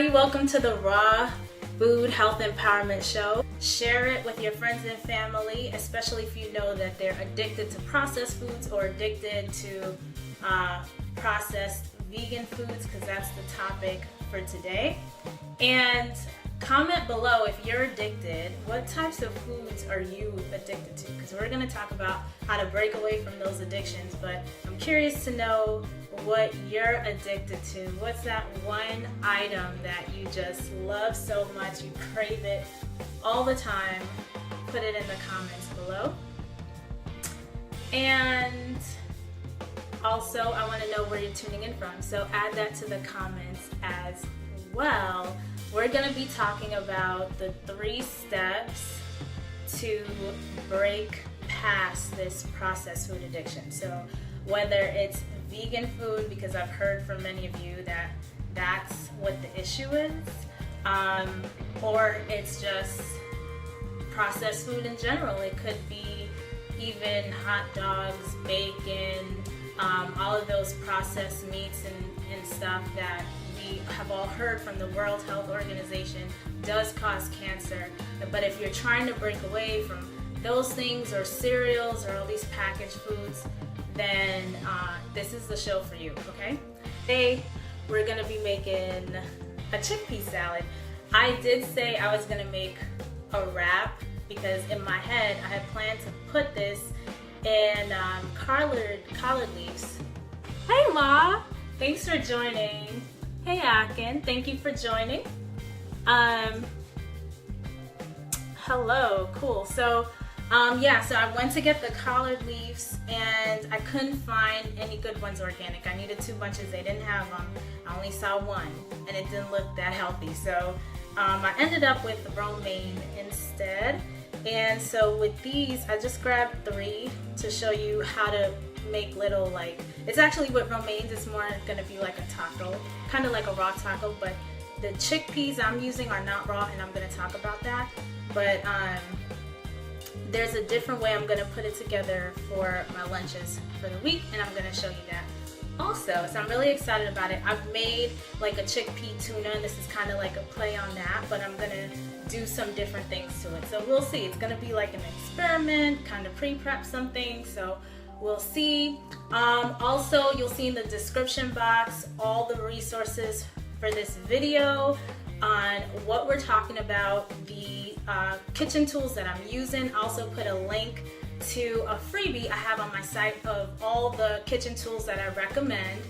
everybody, welcome to the Raw Food Health Empowerment Show. Share it with your friends and family, especially if you know that they're addicted to processed foods or addicted to processed vegan foods, because that's the topic for today. And comment below if you're addicted, what types of foods are you addicted to? Because we're going to talk about how to break away from those addictions, but I'm curious to know what you're addicted to. What's that one item that you just love so much, you crave it all the time? Put it in the comments below. And also, I want to know where you're tuning in from, so add that to the comments as well. We're going to be talking about the 3 steps to break past this processed food addiction. So whether it's vegan food, because I've heard from many of you that that's what the issue is, or it's just processed food in general. It could be even hot dogs, bacon, all of those processed meats and stuff that we have all heard from the World Health Organization does cause cancer. But if you're trying to break away from those things, or cereals, or all these packaged foods, then this is the show for you, okay? Today, we're gonna be making a chickpea salad. I did say I was gonna make a wrap because in my head, I had planned to put this in collard leaves. Hey Ma, thanks for joining. Hey Akin, thank you for joining. Hello, cool. So so I went to get the collard leaves and I couldn't find any good ones organic. I needed 2 bunches, they didn't have them. I only saw one and it didn't look that healthy. So I ended up with romaine instead. And so with these, I just grabbed 3 to show you how to make little, like, it's actually with romaines, it's more gonna be like a taco, kind of like a raw taco, but the chickpeas I'm using are not raw, and I'm gonna talk about that. But there's a different way I'm gonna put it together for my lunches for the week, and I'm gonna show you that also. So I'm really excited about it. I've made like a chickpea tuna, and this is kind of like a play on that, but I'm gonna do some different things to it. So we'll see. It's gonna be like an experiment, kind of pre-prep something. So we'll see. Also, you'll see in the description box all the resources for this video on what we're talking about, the kitchen tools that I'm using. I also put a link to a freebie I have on my site of all the kitchen tools that I recommend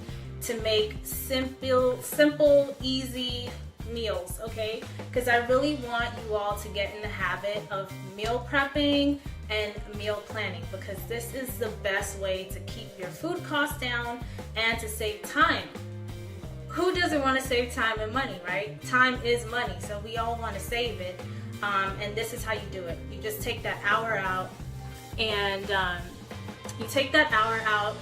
to make simple, easy meals, okay? Because I really want you all to get in the habit of meal prepping and meal planning, because this is the best way to keep your food costs down and to save time. Who doesn't want to save time and money, right? Time is money, so we all want to save it. And this is how you do it. You just take that hour out, and you take that hour out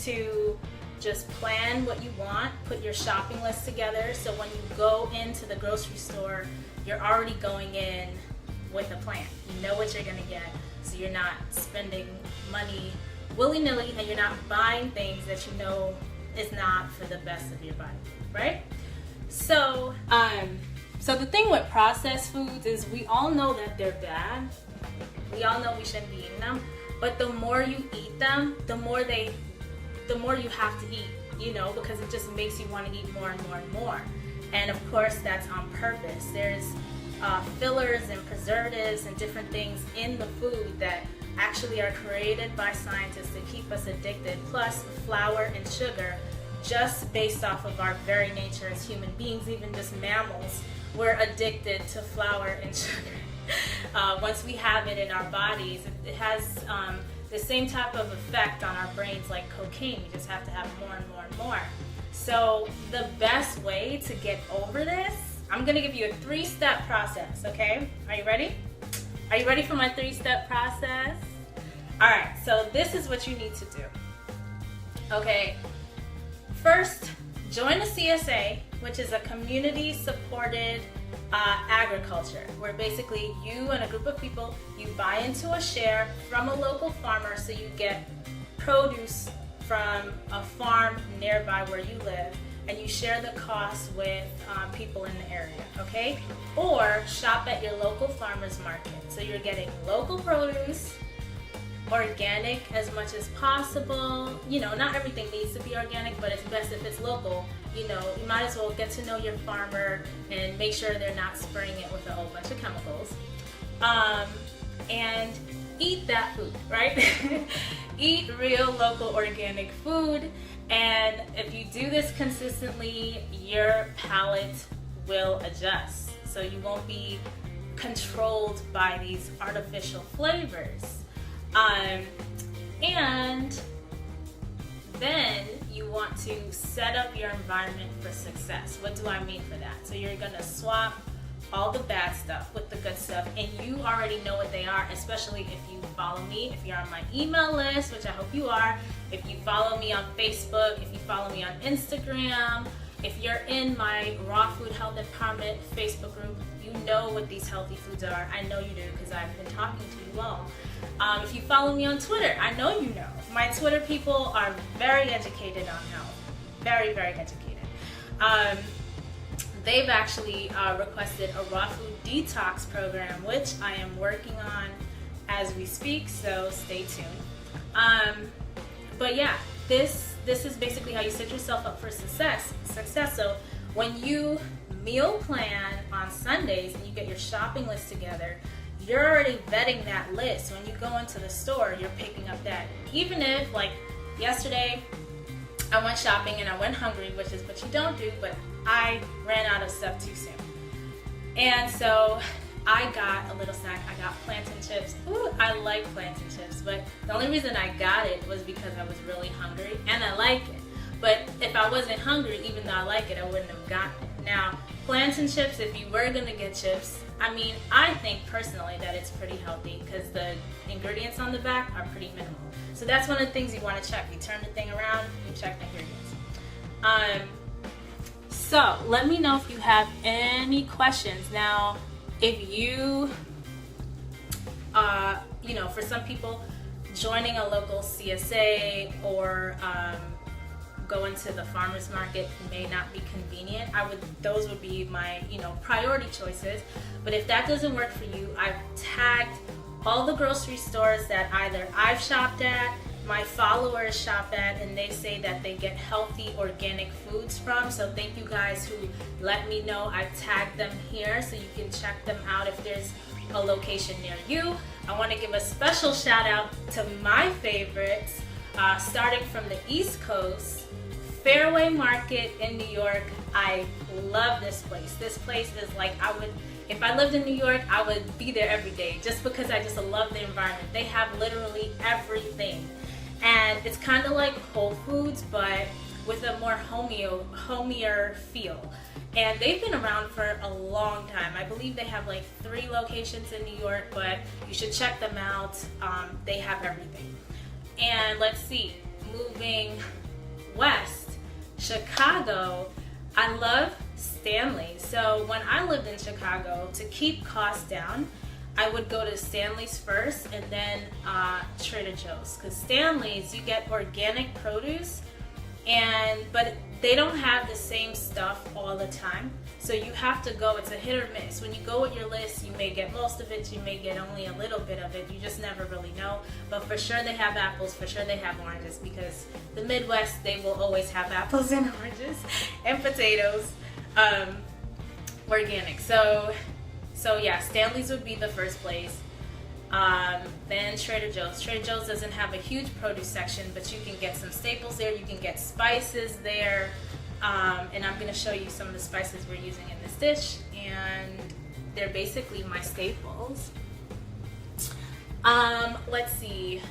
to just plan what you want, put your shopping list together, so when you go into the grocery store, you're already going in with a plan. You know what you're gonna get, so you're not spending money willy-nilly, and you're not buying things that you know is not for the best of your body, right? So, so the thing with processed foods is we all know that they're bad. We all know we shouldn't be eating them, but the more you eat them, the more you have to eat, you know, because it just makes you want to eat more and more and more. And of course, that's on purpose. There's fillers and preservatives and different things in the food that actually are created by scientists to keep us addicted, plus flour and sugar, just based off of our very nature as human beings. Even just mammals, we're addicted to flour and sugar. Once we have it in our bodies, it has the same type of effect on our brains like cocaine. You just have to have more and more and more. So the best way to get over this, I'm gonna give you a 3-step process, okay? Are you ready? Are you ready for my 3-step process? All right, so this is what you need to do. Okay, first, join a CSA, which is a community-supported agriculture, where basically you and a group of people, you buy into a share from a local farmer, so you get produce from a farm nearby where you live, and you share the cost with people in the area, okay? Or shop at your local farmer's market. So you're getting local produce, organic as much as possible. You know, not everything needs to be organic, but it's best if it's local. You know, you might as well get to know your farmer and make sure they're not spraying it with a whole bunch of chemicals. And eat that food, right? Eat real, local, organic food. And if you do this consistently, your palate will adjust. So you won't be controlled by these artificial flavors. And then you want to set up your environment for success. What do I mean for that? So you're gonna swap all the bad stuff with the good stuff, and you already know what they are, especially if you follow me, if you're on my email list, which I hope you are, if you follow me on Facebook, if you follow me on Instagram, if you're in my Raw Food Health Empowerment Facebook group, you know what these healthy foods are. I know you do because I've been talking to you all. If you follow me on Twitter, I know you know. My Twitter people are very educated on health. Very, very educated. They've actually requested a raw food detox program, which I am working on as we speak, so stay tuned. But yeah, this is basically how you set yourself up for success. So when you meal plan on Sundays and you get your shopping list together, you're already vetting that list. When you go into the store, you're picking up that. Even if, like yesterday, I went shopping and I went hungry, which is what you don't do, but I ran out of stuff too soon. And so I got a little snack. I got plantain chips. Ooh, I like plantain chips, but the only reason I got it was because I was really hungry and I like it. But if I wasn't hungry, even though I like it, I wouldn't have gotten it. Now, plantain chips, if you were gonna get chips, I mean, I think personally that it's pretty healthy because the ingredients on the back are pretty minimal. So that's one of the things you want to check. You turn the thing around, you check the ingredients. So let me know if you have any questions. Now, if you, for some people, joining a local CSA or going to the farmer's market may not be convenient. Those would be my, priority choices. But if that doesn't work for you, I've tagged all the grocery stores that either I've shopped at, my followers shop at, and they say that they get healthy organic foods from. So thank you guys who let me know. I've tagged them here so you can check them out if there's a location near you. I want to give a special shout out to my favorites, starting from the East Coast. Fairway Market in New York. I love this place. This place is like, if I lived in New York, I would be there every day just because I just love the environment. They have literally everything. And it's kind of like Whole Foods, but with a more homier feel. And they've been around for a long time. I believe they have like 3 locations in New York, but you should check them out. They have everything. And let's see, moving west, Chicago, I love Stanley's. So when I lived in Chicago, to keep costs down, I would go to Stanley's first and then Trader Joe's. Because Stanley's, you get organic produce, but they don't have the same stuff all the time. So you have to go, it's a hit or miss. When you go with your list, you may get most of it, you may get only a little bit of it. You just never really know. But for sure they have apples, for sure they have oranges, because the Midwest, they will always have apples and oranges and potatoes, organic. So yeah, Stanley's would be the first place. Then Trader Joe's. Trader Joe's doesn't have a huge produce section, but you can get some staples there. You can get spices there. And I'm going to show you some of the spices we're using in this dish. And they're basically my staples. Let's see.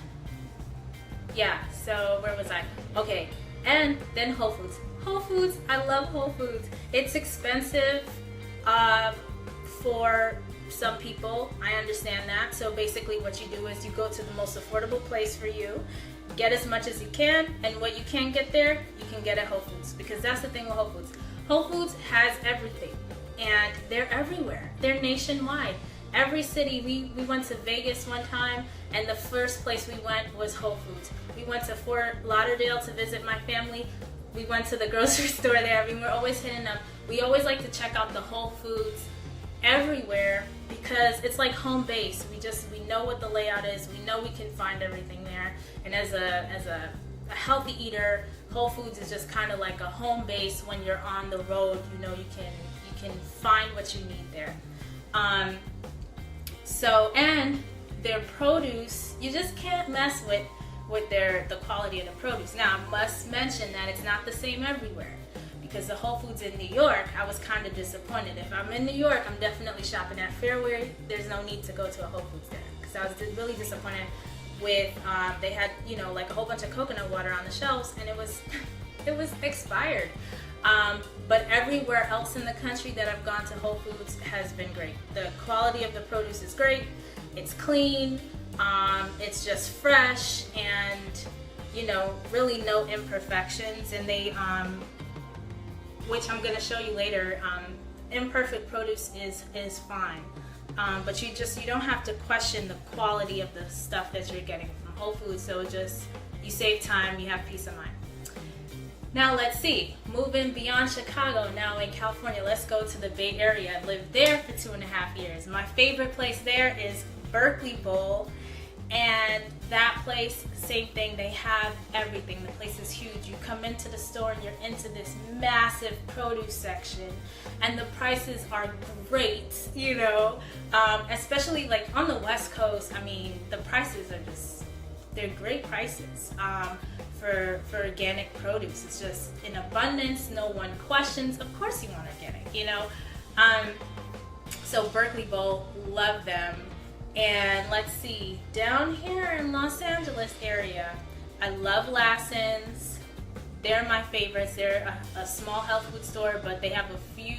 Yeah, so where was I? Okay, and then Whole Foods. Whole Foods, I love Whole Foods. It's expensive for some people, I understand that. So basically what you do is you go to the most affordable place for you, get as much as you can, and what you can't get there, you can get at Whole Foods, because that's the thing with Whole Foods. Whole Foods has everything, and they're everywhere. They're nationwide. Every city, we went to Vegas one time, and the first place we went was Whole Foods. We went to Fort Lauderdale to visit my family. we went to the grocery store there. I mean, we're always hitting up. We always like to check out the Whole Foods everywhere because it's like home base. We know what the layout is. We know we can find everything there. And as a healthy eater, Whole Foods is just kind of like a home base. When you're on the road, you know you can find what you need there. And their produce, you just can't mess with the quality of the produce. Now, I must mention that it's not the same everywhere, because the Whole Foods in New York, I was kind of disappointed. If I'm in New York, I'm definitely shopping at Fairway. There's no need to go to a Whole Foods there, because I was really disappointed with, they had, like a whole bunch of coconut water on the shelves, and it was expired. But everywhere else in the country that I've gone to, Whole Foods has been great. The quality of the produce is great. It's clean. It's just fresh, and really no imperfections. And they, which I'm going to show you later, imperfect produce is fine. But you don't have to question the quality of the stuff that you're getting from Whole Foods. So you save time, you have peace of mind. Now let's see, moving beyond Chicago, now in California, let's go to the Bay Area. I lived there for 2.5 years. My favorite place there is Berkeley Bowl, and that place, same thing, they have everything. The place is huge. You come into the store and you're into this massive produce section, and the prices are great, especially like on the West Coast. I mean, the prices are they're great prices. For organic produce. It's just in abundance, no one questions. Of course you want organic, So Berkeley Bowl, love them. And let's see, down here in Los Angeles area, I love Lassen's. They're my favorites. They're a small health food store, but they have a few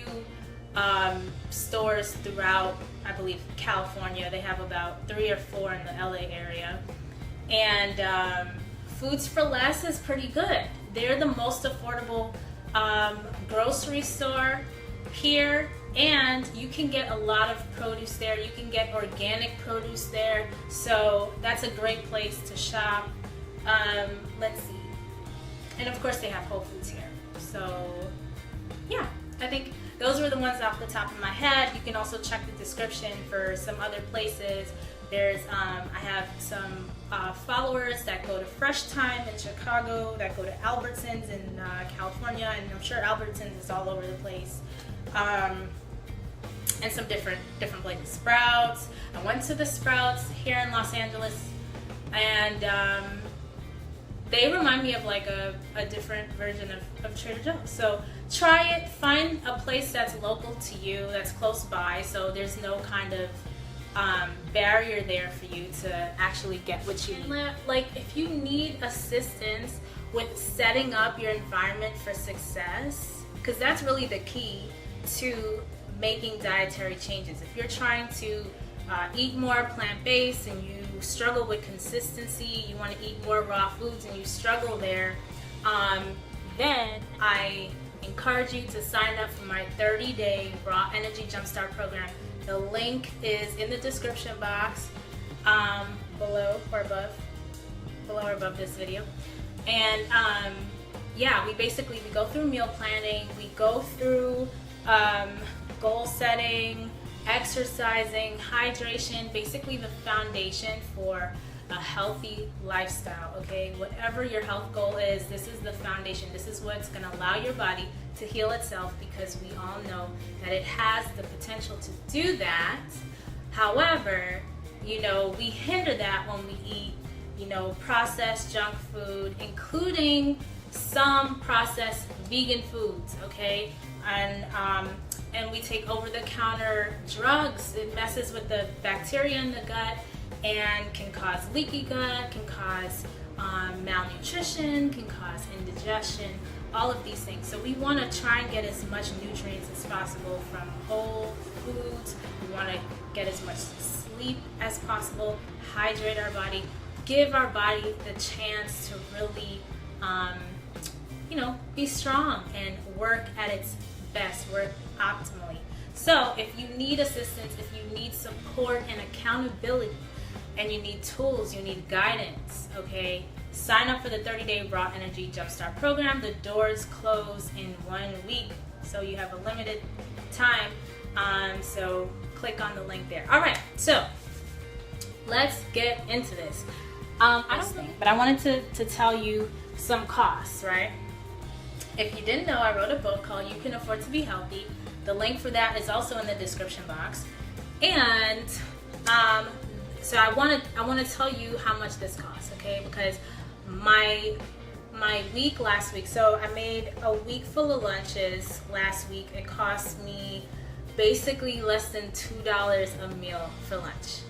stores throughout, I believe, California. They have about 3 or 4 in the LA area. And Foods for Less is pretty good. They're the most affordable grocery store here, and you can get a lot of produce there. You can get organic produce there, so that's a great place to shop. Let's see. And of course they have Whole Foods here. So yeah, I think those were the ones off the top of my head. You can also check the description for some other places. There's, I have some followers that go to Fresh Time in Chicago, that go to Albertsons in California, and I'm sure Albertsons is all over the place. And some different places. Sprouts. I went to the Sprouts here in Los Angeles, and they remind me of like a different version of Trader Joe's. So try it. Find a place that's local to you, that's close by, so there's no kind of barrier there for you to actually get what you need. Like, if you need assistance with setting up your environment for success, because that's really the key to making dietary changes. If you're trying to eat more plant-based and you struggle with consistency, you want to eat more raw foods and you struggle there, then I encourage you to sign up for my 30-day Raw Energy Jumpstart program. The link is in the description box below or above this video. And yeah, we go through meal planning, we go through goal setting, exercising, hydration, basically the foundation for a healthy lifestyle, okay? Whatever your health goal is, this is the foundation. This is what's going to allow your body to heal itself, because we all know that it has the potential to do that. However, we hinder that when we eat, processed junk food, including some processed vegan foods, okay? And we take over-the-counter drugs. It messes with the bacteria in the gut and can cause leaky gut, can cause malnutrition, can cause indigestion, all of these things. So we want to try and get as much nutrients as possible from whole foods. We want to get as much sleep as possible, hydrate our body, give our body the chance to really, be strong and work at its best, work optimally. So if you need assistance, if you need support and accountability, and you need tools, you need guidance, okay, Sign up for the 30-day Raw Energy Jumpstart program. The doors close in 1 week, so you have a limited time. So click on the link there. All right, so let's get into this. But I wanted to tell you some costs, right? If you didn't know, I wrote a book called You Can Afford to Be Healthy. The link for that is also in the description box. And so I want to tell you how much this costs, okay? Because my week last week, so I made a week full of lunches last week. It cost me basically less than $2 a meal for lunch.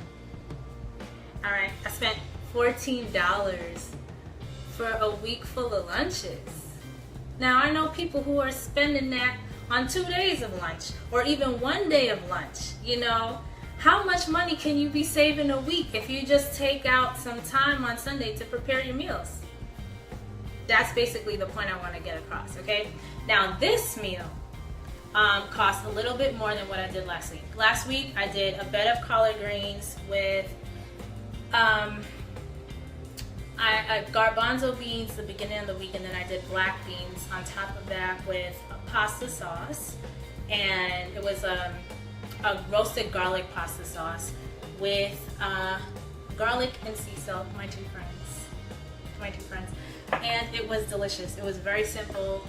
All right, I spent $14 for a week full of lunches. Now I know people who are spending that on 2 days of lunch or even 1 day of lunch. You know, how much money can you be saving a week if you just take out some time on Sunday to prepare your meals? That's basically the point I want to get across, okay? Now this meal cost a little bit more than what I did last week. Last week I did a bed of collard greens with garbanzo beans the beginning of the week, and then I did black beans on top of that with a pasta sauce, and it was a roasted garlic pasta sauce with garlic and sea salt, my two friends, and it was delicious. It was very simple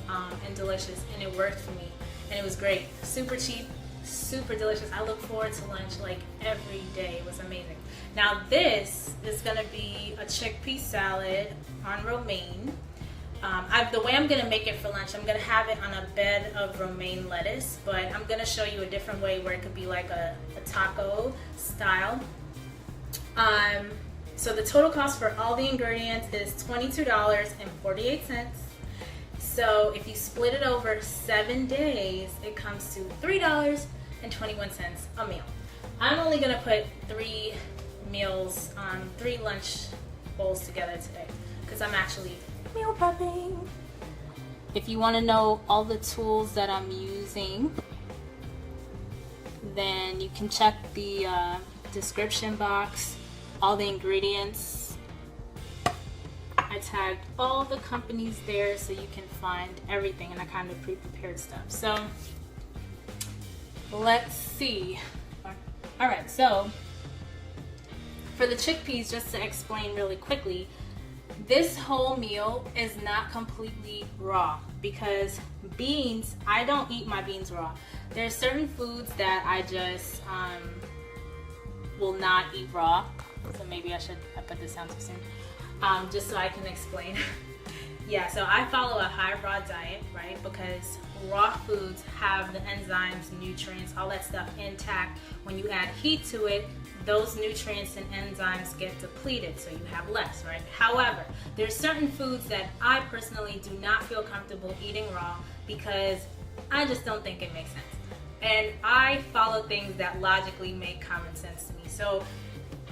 and delicious, and it worked for me, and it was great. Super cheap, super delicious. I look forward to lunch like every day. It was amazing. Now this is going to be a chickpea salad on romaine. The way I'm going to make it for lunch, I'm going to have it on a bed of romaine lettuce, but I'm going to show you a different way where it could be like a taco style. So the total cost for all the ingredients is $22.48. So if you split it over 7 days, it comes to $3.21 a meal. I'm only going to put 3 meals on 3 lunch bowls together today because I'm actually meal prepping. If you want to know all the tools that I'm using, then you can check the description box, all the ingredients. I tagged all the companies there so you can find everything, and I kind of pre-prepared stuff. So let's see. All right, so for the chickpeas, just to explain really quickly, this whole meal is not completely raw because beans, I don't eat my beans raw. There are certain foods that I just will not eat raw. So maybe I put this down too soon. Just so I can explain. Yeah, so I follow a high raw diet, right? Because raw foods have the enzymes, nutrients, all that stuff intact. When you add heat to it, those nutrients and enzymes get depleted, so you have less, right? However, there's certain foods that I personally do not feel comfortable eating raw because I just don't think it makes sense. And I follow things that logically make common sense to me. So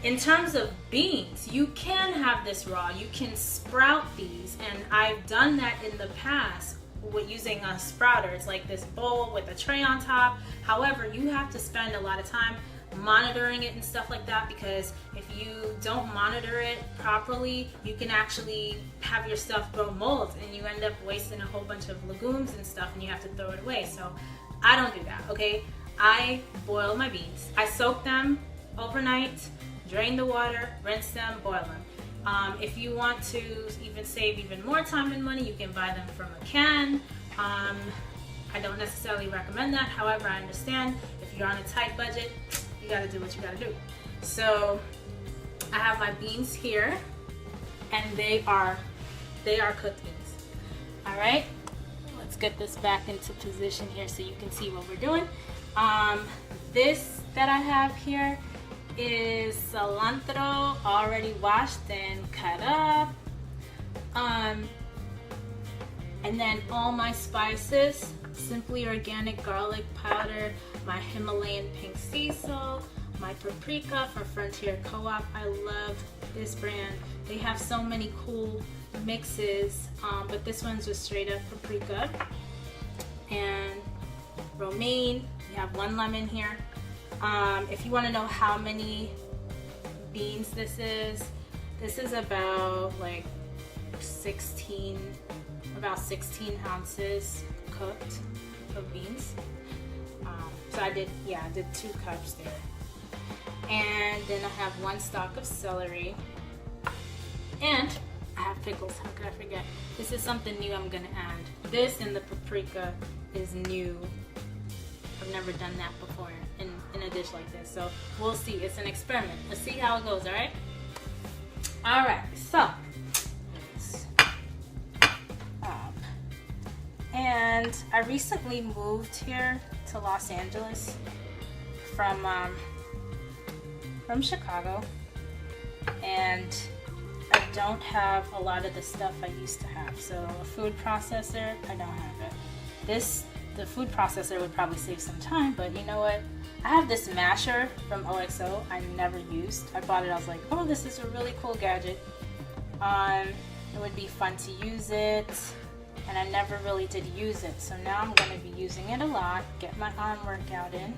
in terms of beans, you can have this raw. You can sprout these, and I've done that in the past with using a sprouter. It's like this bowl with a tray on top. However, you have to spend a lot of time monitoring it and stuff like that, because if you don't monitor it properly, you can actually have your stuff grow mold and you end up wasting a whole bunch of legumes and stuff, and you have to throw it away. So I don't do that, okay? I boil my beans. I soak them overnight, drain the water, rinse them, boil them. If you want to even save even more time and money, you can buy them from a can. I don't necessarily recommend that. However, I understand if you're on a tight budget, you gotta do what you gotta do. So I have my beans here, and they are cooked beans. All right, let's get this back into position here so you can see what we're doing. This that I have here is cilantro already washed and cut up. And then all my spices, simply organic garlic powder, my Himalayan pink sea salt, my paprika for Frontier Co-op. I love this brand. They have so many cool mixes, but this one's just straight up paprika. And romaine, we have 1 lemon here. If you want to know how many beans this is about like about 16 ounces cooked of beans. So I did 2 cups there. And then I have 1 stalk of celery. And I have pickles. How could I forget? This is something new I'm gonna add. This and the paprika is new. I've never done that before in a dish like this. So we'll see. It's an experiment. Let's see how it goes, alright? Alright, so and I recently moved here to Los Angeles from Chicago, and I don't have a lot of the stuff I used to have. So a food processor, I don't have it. The food processor would probably save some time, but you know what? I have this masher from OXO I never used. I bought it, I was like, oh, this is a really cool gadget. It would be fun to use it, and I never really did use it. So now I'm gonna be using it a lot, get my arm workout in.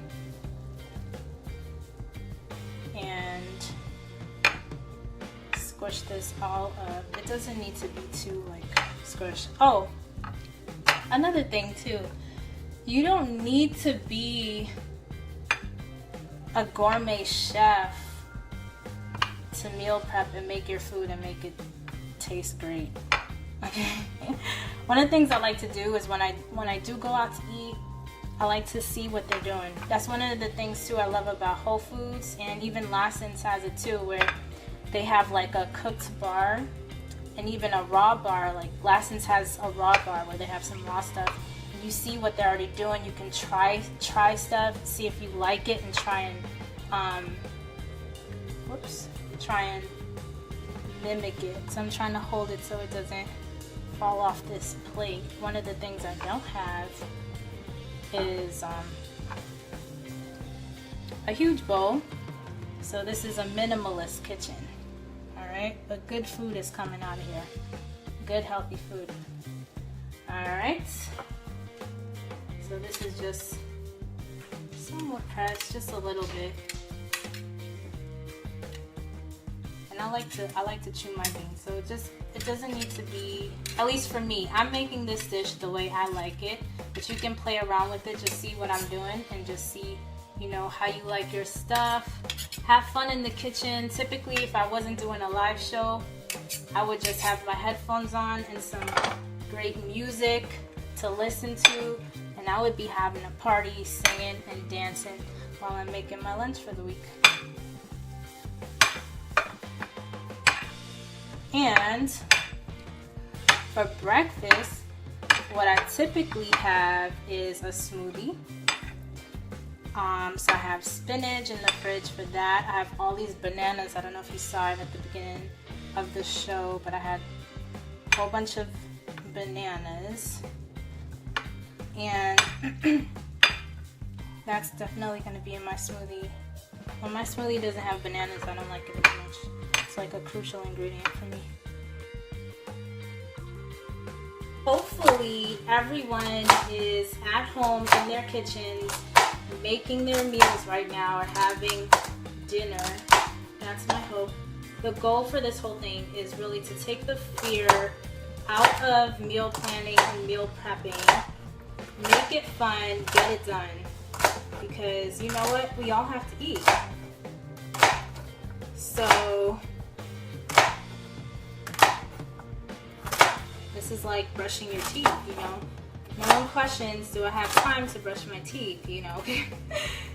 And squish this all up. It doesn't need to be too squished. Oh, another thing too, you don't need to be a gourmet chef to meal prep and make your food and make it taste great. Okay. One of the things I like to do is when I do go out to eat, I like to see what they're doing. That's one of the things too I love about Whole Foods, and even Lassen's has it too, where they have like a cooked bar and even a raw bar. Like Lassen's has a raw bar where they have some raw stuff. And you see what they're already doing. You can try stuff, see if you like it, and try and mimic it. So I'm trying to hold it so it doesn't fall off this plate. One of the things I don't have is a huge bowl. So this is a minimalist kitchen. Alright, but good food is coming out of here. Good healthy food. Alright. So this is just somewhat pressed, just a little bit. And I like to chew my beans. So it doesn't need to be, at least for me, I'm making this dish the way I like it, but you can play around with it, just see what I'm doing and just see, you know, how you like your stuff. Have fun in the kitchen. Typically, if I wasn't doing a live show, I would just have my headphones on and some great music to listen to, and I would be having a party, singing and dancing while I'm making my lunch for the week. And for breakfast, what I typically have is a smoothie. So I have spinach in the fridge for that. I have all these bananas. I don't know if you saw it at the beginning of the show, but I had a whole bunch of bananas. And that's definitely going to be in my smoothie. When my smoothie doesn't have bananas, I don't like it as much. It's like a crucial ingredient for me. Hopefully everyone is at home in their kitchens making their meals right now or having dinner. That's my hope. The goal for this whole thing is really to take the fear out of meal planning and meal prepping. Make it fun, get it done. Because you know what? We all have to eat. So this is like brushing your teeth, you know. No one questions, do I have time to brush my teeth, you know.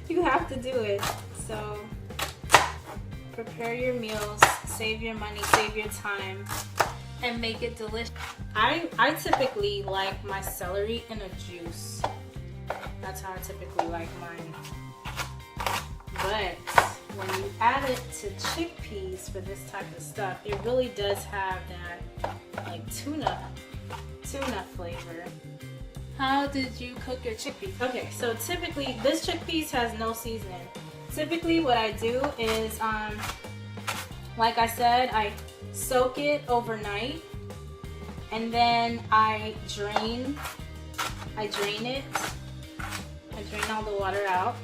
You have to do it. So prepare your meals, save your money, save your time, and make it delicious. I typically like my celery in a juice. That's how I typically like mine. But when you add it to chickpeas for this type of stuff, it really does have that like tuna flavor. How did you cook your chickpeas? Okay, so typically this chickpeas has no seasoning. Typically what I do is, like I said, I soak it overnight and then I drain it. I drain all the water out.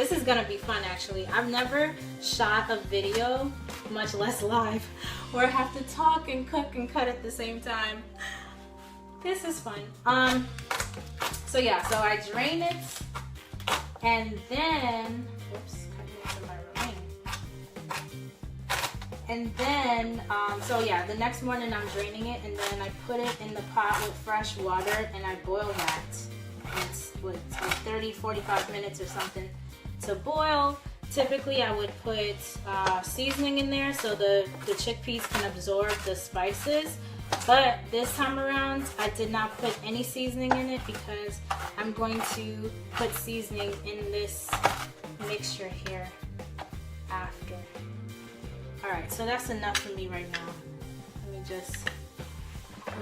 This is gonna be fun actually. I've never shot a video, much less live, where I have to talk and cook and cut at the same time. This is fun. So yeah, so I drain it, and then, whoops, cutting into my romaine. And then, so yeah, the next morning I'm draining it, and then I put it in the pot with fresh water, and I boil that. It's like 30-45 minutes or something to boil. Typically I would put seasoning in there so the chickpeas can absorb the spices, but this time around I did not put any seasoning in it because I'm going to put seasoning in this mixture here after. Alright, so that's enough for me right now. Let me just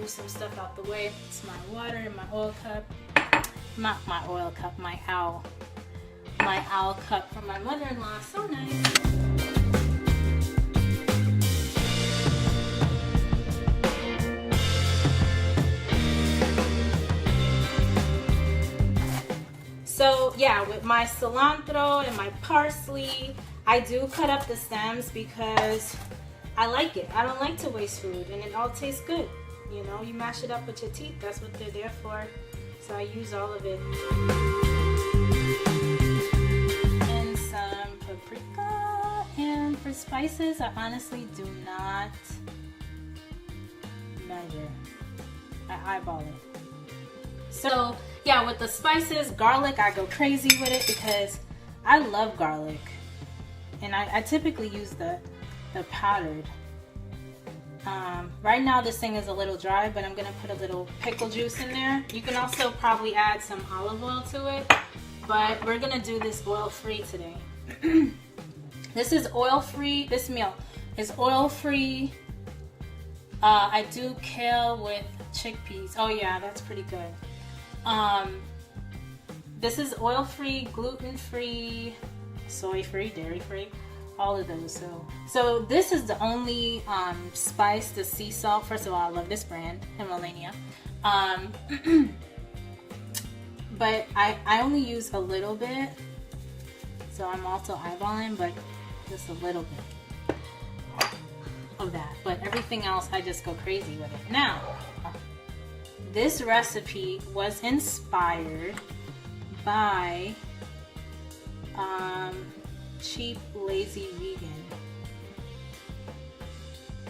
move some stuff out the way. It's my water and my oil cup. Not my oil cup, my owl. My owl cup from my mother-in-law. So nice. So yeah, with my cilantro and my parsley, I do cut up the stems because I like it. I don't like to waste food, and it all tastes good. You know, you mash it up with your teeth. That's what they're there for. So I use all of it. And some paprika. And for spices, I honestly do not measure. I eyeball it. So yeah, with the spices, garlic, I go crazy with it because I love garlic. And I typically use the powdered. Right now this thing is a little dry, but I'm gonna put a little pickle juice in there. You can also probably add some olive oil to it, but we're gonna do this oil-free today. This is oil-free. This meal is oil-free. I do kale with chickpeas. Oh yeah, that's pretty good. This is oil-free, gluten-free, soy-free, dairy-free. All of those. So this is the only spice, the sea salt. First of all, I love this brand, Himalaya. But I only use a little bit, so I'm also eyeballing, but just a little bit of that. But everything else, I just go crazy with it. Now, this recipe was inspired by Cheap Lazy Vegan.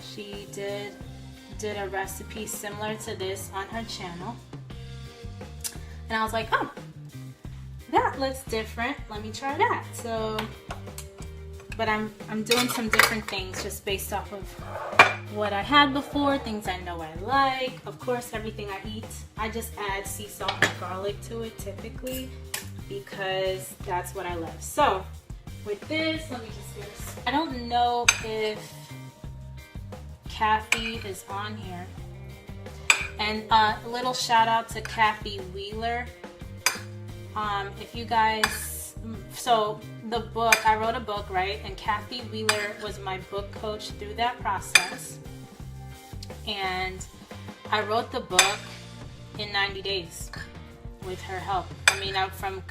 She did a recipe similar to this on her channel, and I was like, oh, that looks different, let me try that. So, but I'm doing some different things just based off of what I had before, things I know I like. Of course, everything I eat, I just add sea salt and garlic to it typically because that's what I love. So with this, let me just get this. I don't know if Kathy is on here. And a little shout out to Kathy Wheeler. If you guys, so the book, I wrote a book, right? And Kathy Wheeler was my book coach through that process. And I wrote the book in 90 days with her help. I mean, from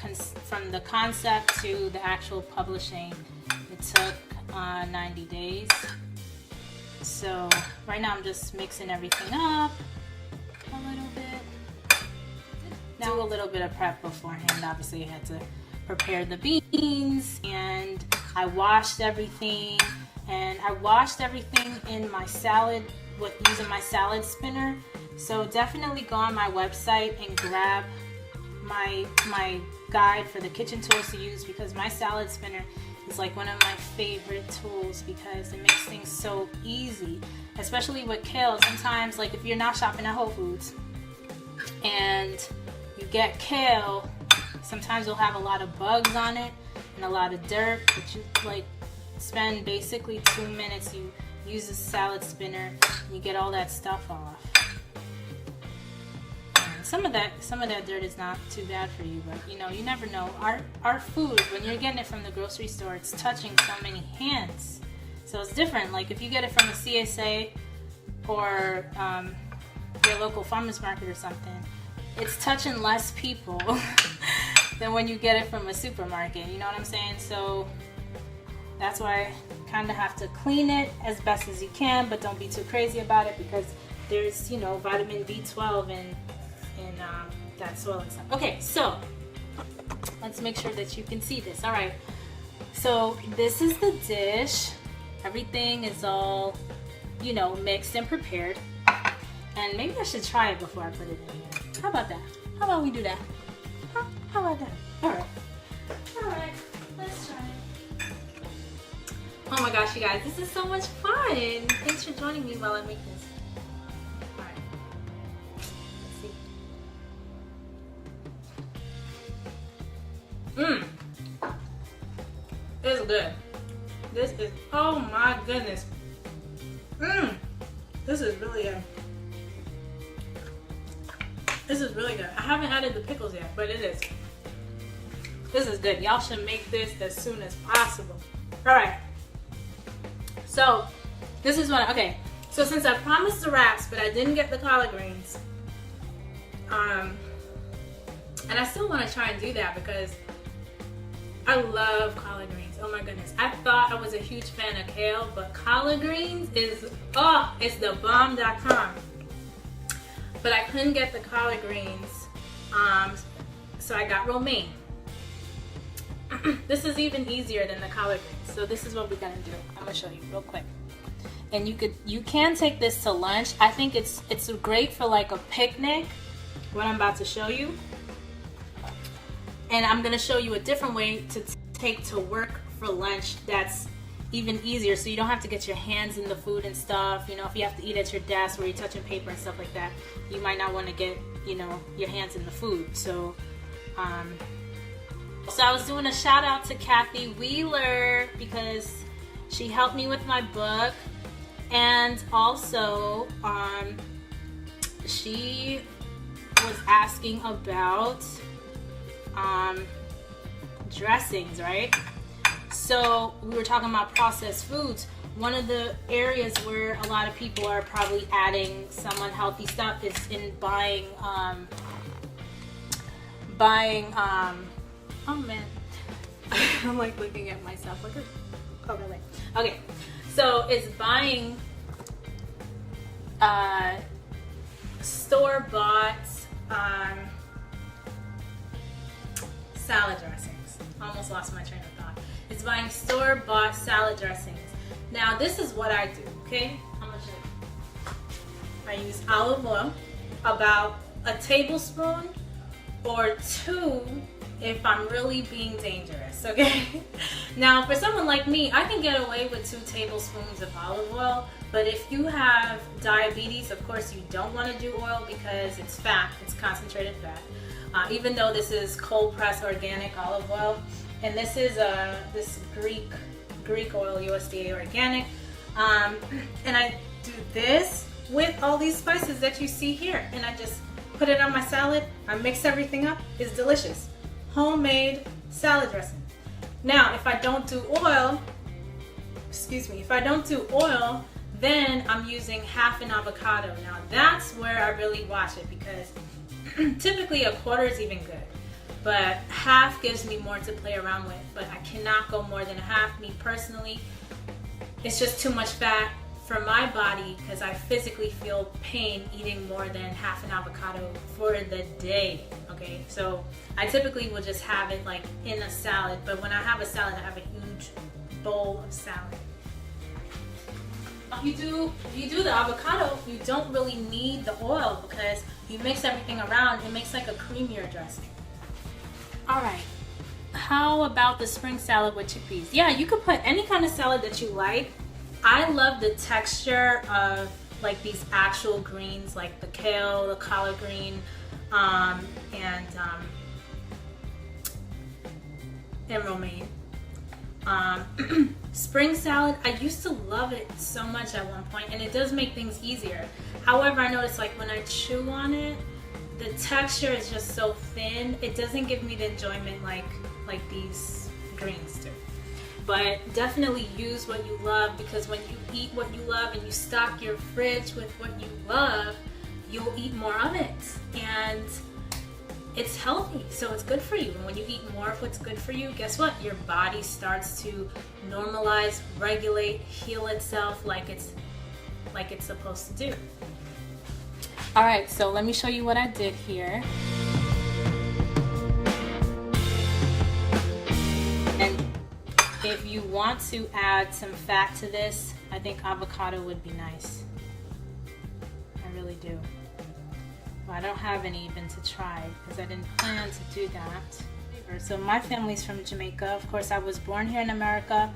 the concept to the actual publishing, it took 90 days. So right now I'm just mixing everything up a little bit. Do a little bit of prep beforehand. Obviously I had to prepare the beans, and I washed everything, and I washed everything in my salad using my salad spinner. So definitely go on my website and grab my guide for the kitchen tools to use, because my salad spinner is like one of my favorite tools because it makes things so easy, especially with kale. Sometimes, like if you're not shopping at Whole Foods and you get kale, sometimes you'll have a lot of bugs on it and a lot of dirt, but you like spend basically 2 minutes, you use a salad spinner and you get all that stuff off. Some of that dirt is not too bad for you, but you know, you never know. Our food, when you're getting it from the grocery store, it's touching so many hands. So it's different. Like if you get it from a CSA or your local farmer's market or something, it's touching less people than when you get it from a supermarket. You know what I'm saying? So that's why I kind of have to clean it as best as you can, but don't be too crazy about it because there's, you know, vitamin B12 in that soil and stuff. Okay, so let's make sure that you can see this. All right, so this is the dish. Everything is all, you know, mixed and prepared. And maybe I should try it before I put it in here. How about that? How about we do that? Huh? How about that? All right, let's try it. Oh my gosh, you guys, this is so much fun. Thanks for joining me while I make this. All right, let's see. It's good. This is, oh my goodness. This is really good. This is really good. I haven't added the pickles yet, but it is. This is good. Y'all should make this as soon as possible. All right. So this is what, okay. So since I promised the wraps, but I didn't get the collard greens, and I still want to try and do that because I love collard greens. Oh my goodness. I thought I was a huge fan of kale, but collard greens is, oh, it's the bomb.com. But I couldn't get the collard greens, so I got romaine. This is even easier than the collard greens. So this is what we're gonna do. I'm gonna show you real quick. And you can take this to lunch. I think it's great for like a picnic, what I'm about to show you. And I'm gonna show you a different way to take to work for lunch that's even easier, so you don't have to get your hands in the food and stuff. You know, if you have to eat at your desk where you're touching paper and stuff like that, you might not want to get, you know, your hands in the food. So so I was doing a shout out to Kathy Wheeler because she helped me with my book, and also she was asking about dressings, right? So we were talking about processed foods. One of the areas where a lot of people are probably adding some unhealthy stuff is in buying oh man, I'm like looking at myself like, oh really? Okay, so it's buying store-bought salad dressings. Almost lost my train of thought. It's buying store-bought salad dressings. Now this is what I do, okay? I'm gonna show you. I use olive oil, about a tablespoon or 2 if I'm really being dangerous, okay? Now for someone like me, I can get away with 2 tablespoons of olive oil, but if you have diabetes, of course you don't want to do oil because it's fat, it's concentrated fat. Even though this is cold pressed organic olive oil, and this is this Greek oil, USDA organic, and I do this with all these spices that you see here, and I just put it on my salad. I mix everything up. It's delicious. Homemade salad dressing. Now, if I don't do oil, then I'm using half an avocado. Now that's where I really watch it because typically a quarter is even good, but half gives me more to play around with. But I cannot go more than a half. Me personally, it's just too much fat for my body because I physically feel pain eating more than half an avocado for the day. Okay, so I typically will just have it like in a salad, but when I have a salad, I have a huge bowl of salad. If you do the avocado, you don't really need the oil because you mix everything around. It makes like a creamier dressing. All right, how about the spring salad with chickpeas? Yeah, you could put any kind of salad that you like. I love the texture of like these actual greens, like the kale, the collard green, and romaine. Spring salad, I used to love it so much at one point, and it does make things easier. However, I noticed like when I chew on it, the texture is just so thin. It doesn't give me the enjoyment like these greens do. But definitely use what you love, because when you eat what you love and you stock your fridge with what you love, you'll eat more of it. it's healthy, so it's good for you. And when you eat more of what's good for you, guess what? Your body starts to normalize, regulate, heal itself like it's supposed to do. All right, so let me show you what I did here. And if you want to add some fat to this, I think avocado would be nice. I really do. Well, I don't have any even to try because I didn't plan to do that. So my family's from Jamaica. Of course, I was born here in America.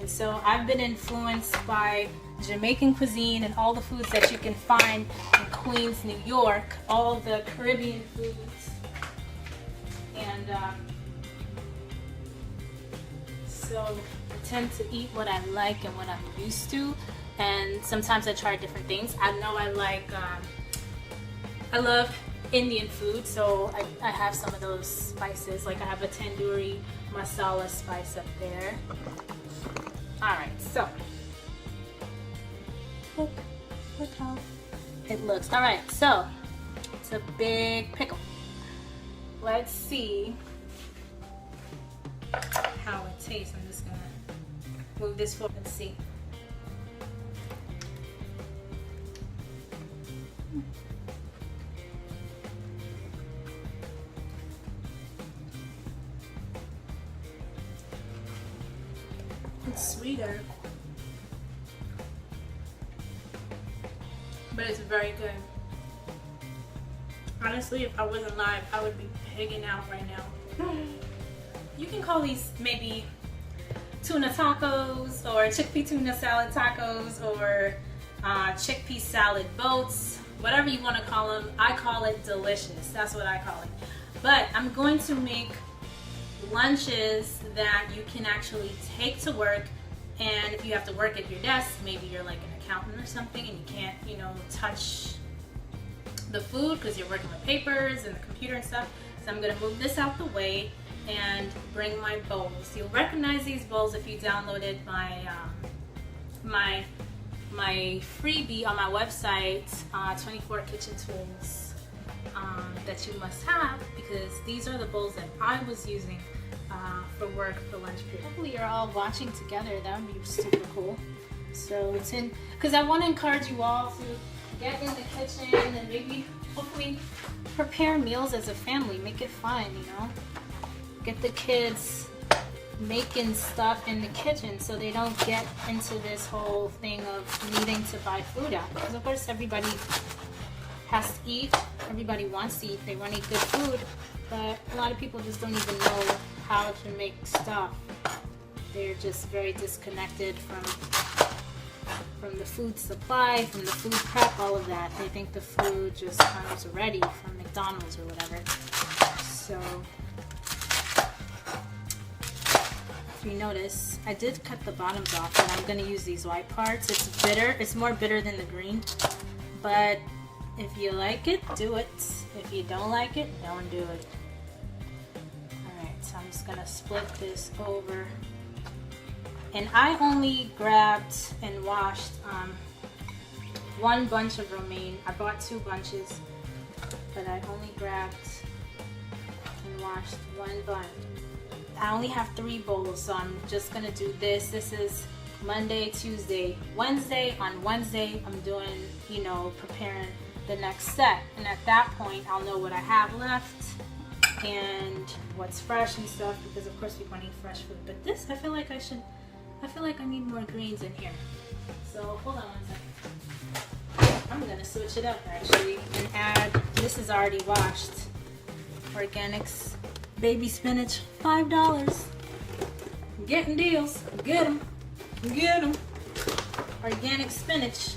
And so I've been influenced by Jamaican cuisine and all the foods that you can find in Queens, New York, all the Caribbean foods. And so I tend to eat what I like and what I'm used to. And sometimes I try different things. I know I love Indian food, so I have some of those spices. Like I have a tandoori masala spice up there. Alright, so look how it looks. Alright, so it's a big pickle. Let's see how it tastes. I'm just gonna move this forward and see. It's sweeter, but it's very good. Honestly, if I wasn't live, I would be pigging out right now. You can call these maybe tuna tacos or chickpea tuna salad tacos or chickpea salad boats, whatever you want to call them. I call it delicious. That's what I call it. But I'm going to make lunches that you can actually take to work. And if you have to work at your desk, maybe you're like an accountant or something and you can't, touch the food because you're working with papers and the computer and stuff. So I'm going to move this out the way and bring my bowls. You'll recognize these bowls if you downloaded my freebie on my website, 24 kitchen tools that you must have, because these are the bowls that I was using for work for lunch period. Hopefully you're all watching together. That would be super cool. So it's in, because I want to encourage you all to get in the kitchen and maybe hopefully prepare meals as a family. Make it fun, Get the kids making stuff in the kitchen so they don't get into this whole thing of needing to buy food out. Because of course everybody has to eat. Everybody wants to eat. They want to eat good food. But a lot of people just don't even know how to make stuff. They're just very disconnected from the food supply, from the food prep, all of that. They think the food just comes ready from McDonald's or whatever. So if you notice, I did cut the bottoms off, but I'm going to use these white parts. It's bitter. It's more bitter than the green. But if you like it, do it. If you don't like it, don't do it. So I'm just gonna split this over. And I only grabbed and washed one bunch of romaine. I bought 2 bunches, but I only grabbed and washed one bunch. I only have 3 bowls, so I'm just gonna do this. This is Monday, Tuesday, Wednesday. On Wednesday, I'm doing, preparing the next set. And at that point, I'll know what I have left and what's fresh and stuff, because of course we want to eat fresh food. But this, I feel like I need more greens in here. So hold on one second. I'm gonna switch it up actually and add, this is already washed, organics baby spinach, $5. Getting deals. Get them. Organic spinach.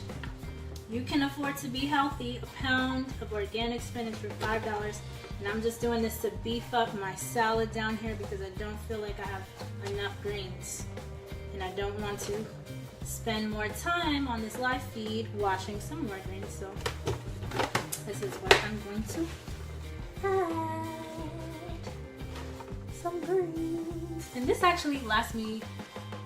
You can afford to be healthy. A pound of organic spinach for $5. And I'm just doing this to beef up my salad down here because I don't feel like I have enough greens. And I don't want to spend more time on this live feed washing some more greens. So this is what I'm going to add. Some greens. And this actually lasts me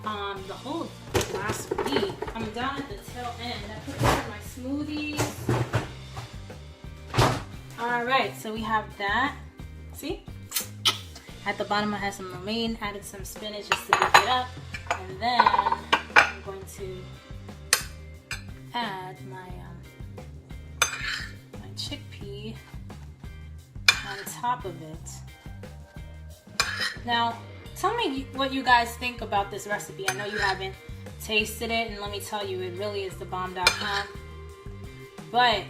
the whole last week. I'm down at the tail end. I put this in my smoothies. Alright, so we have that. See? At the bottom I have some romaine, added some spinach just to beef it up. And then I'm going to add my chickpea on top of it. Now, tell me what you guys think about this recipe. I know you haven't tasted it, and let me tell you, it really is the bomb.com. But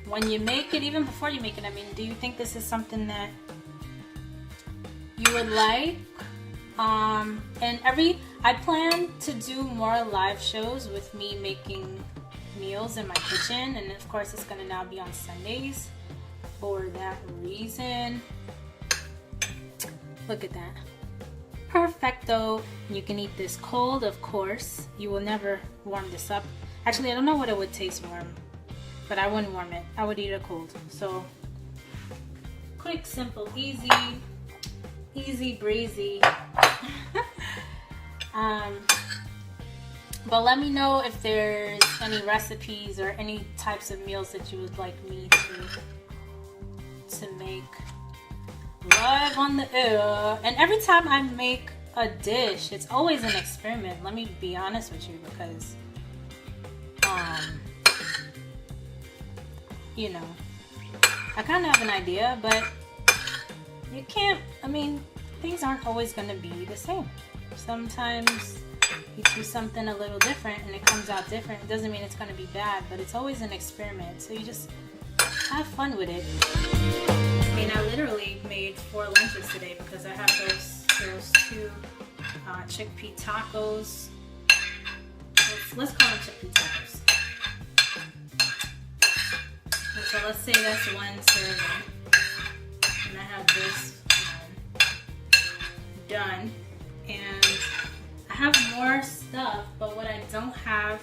when you make it, even before you make it, I mean, do you think this is something that you would like? And I plan to do more live shows with me making meals in my kitchen, and of course it's going to now be on Sundays for that reason. Look at that. Perfecto. You can eat this cold, of course. You will never warm this up. Actually, I don't know what it would taste warm, but I wouldn't warm it. I would eat it cold. So quick, simple, easy breezy. But let me know if there's any recipes or any types of meals that you would like me to make live on the air. And every time I make a dish, it's always an experiment. Let me be honest with you, because you know, I kind of have an idea, but you can't, I mean, things aren't always going to be the same. Sometimes you do something a little different and it comes out different. It doesn't mean it's going to be bad, but it's always an experiment. So you just have fun with it. I mean, I literally made 4 lunches today because I have those 2 chickpea tacos. Let's call them chickpea tacos. So let's say that's 1 serving. And I have this done. And I have more stuff, but what I don't have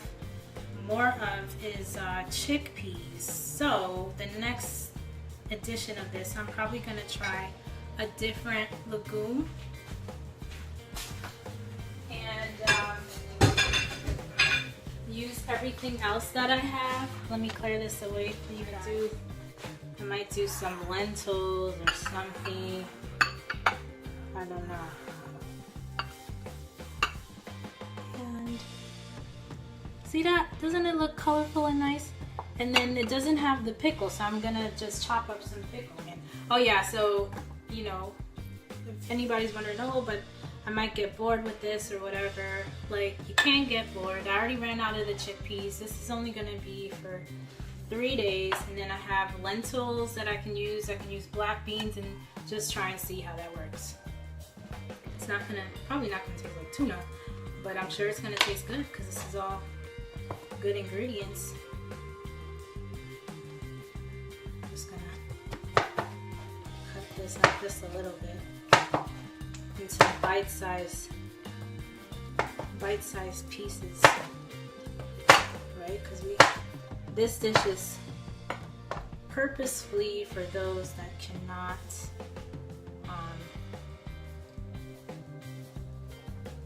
more of is chickpeas. So the next edition of this, I'm probably going to try a different legume. And use everything else that I have. Let me clear this away for you guys. I might do some lentils or something. I don't know. And see that? Doesn't it look colorful and nice? And then it doesn't have the pickle, so I'm gonna just chop up some pickle in. Oh yeah, so you know, if anybody's wondering, oh, but I might get bored with this or whatever. Like, you can't get bored. I already ran out of the chickpeas. This is only gonna be for 3 days, and then I have lentils that I can use. I can use black beans and just try and see how that works. It's probably not gonna taste like tuna, but I'm sure it's gonna taste good because this is all good ingredients. I'm just gonna cut this up just a little bit into bite-sized pieces, right? Because this dish is purposefully for those that cannot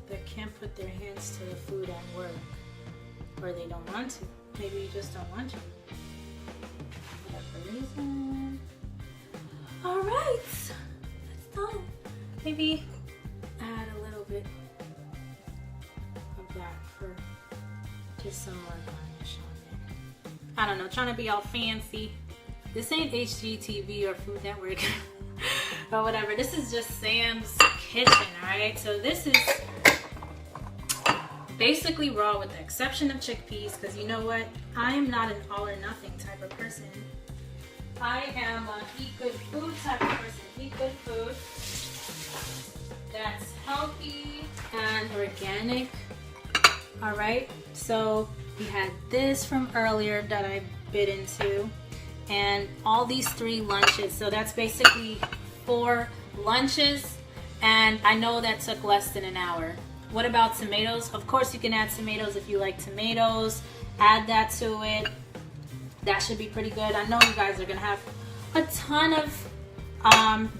that can't put their hands to the food at work, or they don't want to. Maybe you just don't want to, whatever reason. All right, that's done. Maybe add a little bit of that for just some more garnish on it. I don't know, trying to be all fancy. This ain't HGTV or Food Network or whatever. This is just Sam's Kitchen, alright? So this is basically raw with the exception of chickpeas, because you know what? I am not an all or nothing type of person. I am an eat good food type of person. Eat good food that's healthy and organic. Alright, so we had this from earlier that I bit into, and all these 3 lunches. So that's basically 4 lunches, and I know that took less than an hour. What about tomatoes? Of course you can add tomatoes if you like tomatoes. Add that to it. That should be pretty good. I know you guys are gonna have a ton of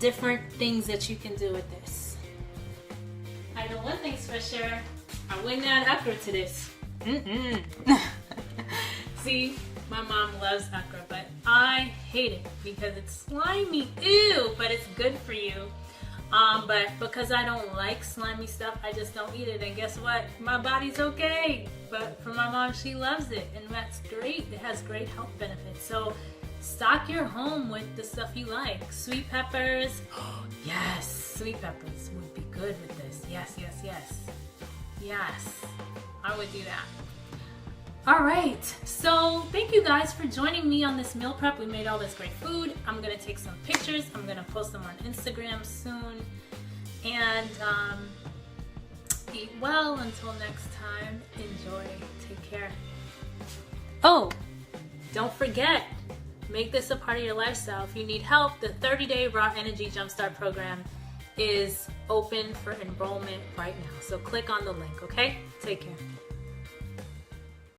different things that you can do with this. I know one thing's for sure. I wouldn't add okra to this. See, my mom loves okra, but I hate it because it's slimy. Ew, but it's good for you. But because I don't like slimy stuff, I just don't eat it. And guess what? My body's okay. But for my mom, she loves it. And that's great. It has great health benefits. So stock your home with the stuff you like. Sweet peppers. Yes, sweet peppers would be good with this. Yes, yes, yes. Yes, I would do that. All right, so thank you guys for joining me on this meal prep. We made all this great food. I'm gonna take some pictures. I'm gonna post them on Instagram soon. And eat well until next time. Enjoy, take care. Oh, don't forget, make this a part of your lifestyle. If you need help, the 30-day Raw Energy Jumpstart program is open for enrollment right now. So click on the link, okay? Take care.